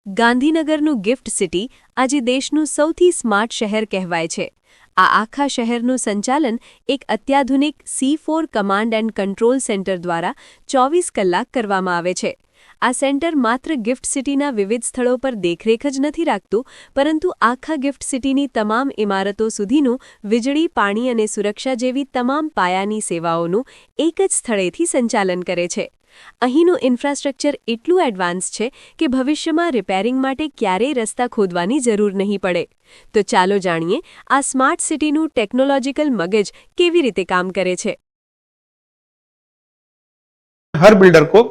ગાંધીનગરનું gift city આજે દેશનું સૌથી સ્માર્ટ શહેર કહેવાય છે. આ આખા શહેરનું સંચાલન એક અત્યાધુનિક C4 command and control centre દ્વારા 24 કલાક કરવામાં આવે છે. આ સેન્ટર માત્ર ગિફ્ટ સિટીના વિવિધ સ્થળો પર દેખરેખ જ નથી રાખતું, પરંતુ આખા ગિફ્ટ સિટીની તમામ ઇમારતો સુધીનું વીજળી, પાણી અને સુરક્ષા જેવી તમામ પાયાની સેવાઓનું એક જ સ્થળેથી સંચાલન કરે છે. અહીંનું ઇન્ફ્રાસ્ટ્રક્ચર એટલું એડવાન્સ છે કે ભવિષ્યમાં રિપેરિંગ માટે ક્યારેય રસ્તા ખોદવાની જરૂર નહીં પડે. તો ચાલો જાણીએ આ સ્માર્ટ સિટીનું ટેકનોલોજીકલ મગજ કેવી રીતે કામ કરે છે. हर बिल्डर को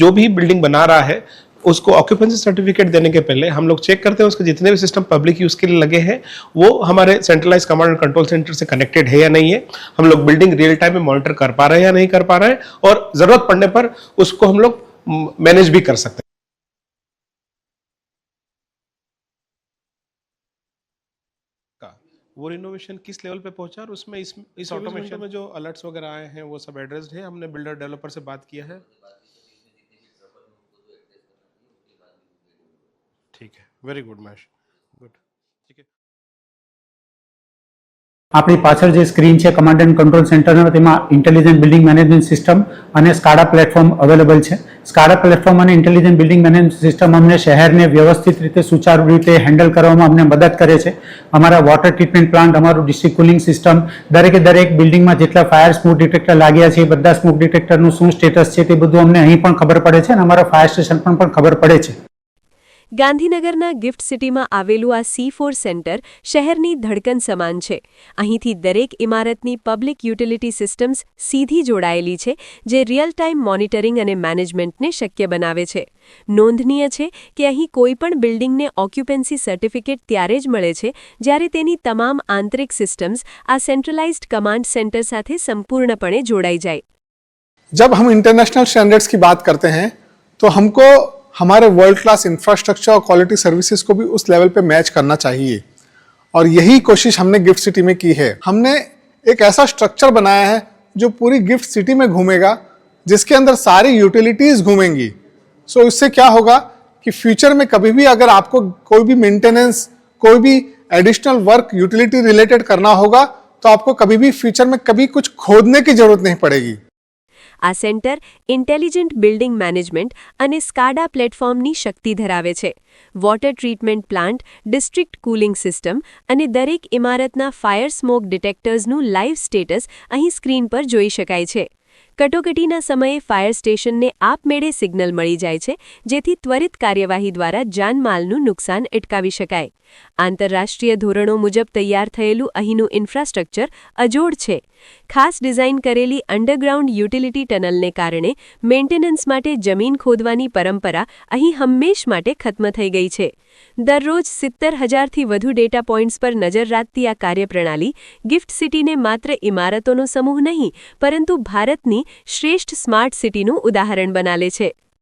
जो भी बिल्डिंग बना रहा है उसको ऑक्यूपेंसी सर्टिफिकेट देने के पहले हम लोग चेक करते हैं उसके जितने भी सिस्टम पब्लिक यूज के लिए लगे हैं वो हमारे centralise command and control centre से कनेक्टेड है या नहीं है, हम लोग बिल्डिंग रियल टाइम में मॉनिटर कर पा रहे हैं या नहीं कर पा रहे हैं, और जरूरत पड़ने पर उसको हम लोग मैनेज भी कर सकते हैं. वो रिनोवेशन किस लेवल पे पहुंचा और उसमें इस ऑटोमेशन में जो अलर्ट्स वगैरह आए हैं वो सब एड्रेस्ड है. हमने बिल्डर डेवलपर से बात किया है. ठीक है, वेरी गुड महेश, गुड. ठीक है, આપણી પાછળ જે સ્ક્રીન છે કમાન્ડ એન્ડ કંટ્રોલ સેન્ટરનો, તેમાં ઇન્ટેલિજન્ટ બિલ્ડિંગ મેનેજમેન્ટ સિસ્ટમ અને સ્કાડા પ્લેટફોર્મ અવેલેબલ છે. સ્કાડા પ્લેટફોર્મ અને ઇન્ટેલિજન્ટ બિલ્ડિંગ મેનેજમેન્ટ સિસ્ટમ અમને શહેરને વ્યવસ્થિત રીતે સુચારુ રીતે હેન્ડલ કરવામાં અમને મદદ કરે છે. અમારા વોટર ટ્રીટમેન્ટ પ્લાન્ટ, અમારું ડિસ્ટ્રિક્ટ કુલિંગ સિસ્ટમ, દરેક બિલ્ડિંગમાં જેટલા ફાયર સ્મોક ડિટેક્ટર લાગ્યા છે એ બધા સ્મોક ડિટેક્ટરનું શું સ્ટેટસ છે તે બધું અમને અહીં પણ ખબર પડે છે અને અમારા ફાયર સ્ટેશન પણ ખબર પડે છે. ગાંધીનગરના ગિફ્ટ સિટીમાં આવેલું આ C4 સેન્ટર શહેરની ધડકન સમાન છે. અહીંથી દરેક ઇમારતની પબ્લિક યુટિલિટી સિસ્ટમ્સ સીધી જોડાયેલી છે, જે રિયલ ટાઈમ મોનિટરિંગ અને મેનેજમેન્ટને શક્ય બનાવે છે. નોંધનીય છે કે અહીં કોઈપણ બિલ્ડિંગને ઓક્યુપન્સી સર્ટિફિકેટ ત્યારે જ મળે છે જ્યારે તેની તમામ આંતરિક સિસ્ટમ્સ આ સેન્ટ્રલાઇઝ્ડ કમાન્ડ સેન્ટર સાથે સંપૂર્ણપણે જોડાઈ જાય. जब हम इंटरनेशनल स्टैंडर्ड्स की बात करते हैं तो हमको हमारे वर्ल्ड क्लास इंफ्रास्ट्रक्चर और क्वालिटी सर्विसेज को भी उस लेवल पे मैच करना चाहिए, और यही कोशिश हमने गिफ्ट सिटी में की है. हमने एक ऐसा स्ट्रक्चर बनाया है जो पूरी गिफ्ट सिटी में घूमेगा, जिसके अंदर सारी यूटिलिटीज घूमेंगी. सो इससे क्या होगा कि फ्यूचर में कभी भी अगर आपको कोई भी मेंटेनेंस, कोई भी एडिशनल वर्क यूटिलिटी रिलेटेड करना होगा तो आपको कभी भी फ्यूचर में कभी कुछ खोदने की जरूरत नहीं पड़ेगी. આ સેન્ટર ઇન્ટેલિજન્ટ બિલ્ડિંગ મેનેજમેન્ટ અને સ્કાડા પ્લેટફોર્મની શક્તિ ધરાવે છે. Water treatment plant, district cooling system અને દરેક ઇમારતના ફાયર સ્મોક ડિટેક્ટર્સનું લાઇવ સ્ટેટસ અહીં સ્ક્રીન પર જોઈ શકાય છે. કટોકટીના સમયે ફાયર સ્ટેશનને આપમેળે સિગ્નલ મળી જાય છે, જેથી ત્વરિત કાર્યવાહી દ્વારા જાનમાલનું નુકસાન અટકાવી શકાય. આંતરરાષ્ટ્રીય ધોરણો મુજબ તૈયાર થયેલું અહીંનું ઇન્ફ્રાસ્ટ્રક્ચર અજોડ છે. ખાસ ડિઝાઇન કરેલી અંડરગ્રાઉન્ડ યુટિલિટી ટનલને કારણે મેન્ટેનન્સ માટે જમીન ખોદવાની પરંપરા અહીં હંમેશ માટે ખત્મ થઈ ગઈ છે. દરરોજ 70,000થી વધુ ડેટા પોઇન્ટ્સ પર નજર રાખતી આ કાર્યપ્રણાલી ગિફ્ટ સિટીને માત્ર ઇમારતોનો સમૂહ નહીં, પરંતુ ભારતની શ્રેષ્ઠ સ્માર્ટ સિટીનું ઉદાહરણ બનાવે છે.